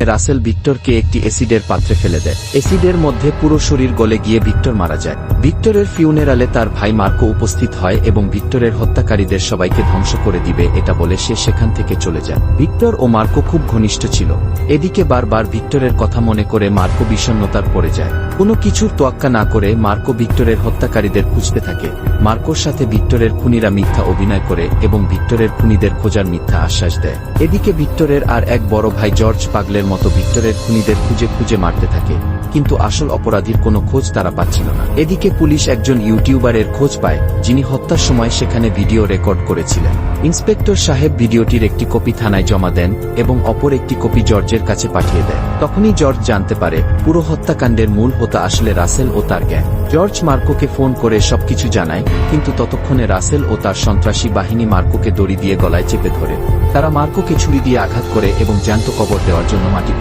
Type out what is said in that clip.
রাসেল ভিক্টরকে একটি অ্যাসিডের পাত্রে ফেলে দেয়। অ্যাসিডের মধ্যে পুরো শরীর গলে গিয়ে ভিক্টর মারা যায়। ভিক্টরের ফিউনেরালে তার ভাই মার্কো উপস্থিত হয় এবং ভিক্টরের হত্যাকারীদের সবাইকে ধ্বংস করে দিবে এটা বলে সে সেখান থেকে চলে যায়। ভিক্টর ও মার্কো খুব ঘনিষ্ঠ ছিল। এদিকে বারবার ভিক্টরের কথা মনে করে মার্কো বিষণ্ণতার পড়ে যায়। কোনো কিছুর তোয়াক্কা না করে মার্কো ভিক্টরের হত্যাকারীদের খুঁজতে থাকে। মার্কোর সাথে ভিক্টরের খুনিরা মিথ্যা অভিনয় করে এবং ভিক্টরের খুনিদের খোঁজার মিথ্যা আশ্বাস দেয়। এদিকে ভিক্টরের আর এক বড় ভাই জর্জ পাগলের মতো ভিক্টরের খুনিদের খুঁজে খুঁজে মারতে থাকে, কিন্তু আসল অপরাধীর কোনো খোঁজ তারা পাচ্ছিল না। এদিকে পুলিশ একজন ইউটিউবারের খোঁজ পায় যিনি হত্যার সময় সেখানে ভিডিও রেকর্ড করেছিলেন। ইন্সপেক্টর সাহেব ভিডিওটির একটি কপি থানায় জমা দেন এবং অপর একটি কপি জর্জের কাছে পাঠিয়ে দেয়। তখনই জর্জ জানতে পারে পুরো হত্যাকাণ্ডের মূল হোতা আসলে রাসেল ও তার গ্যাং। জর্জ মার্কোকে ফোন করে সবকিছু জানায়, কিন্তু ততক্ষণে রাসেল ও তার সন্ত্রাসী বাহিনী মার্কোকে দড়ি দিয়ে গলায় চেপে ধরে। তারা মার্কোকে ছুরি দিয়ে আঘাত করে এবং জ্যান্ত কবর দেওয়ার জন্য মাটি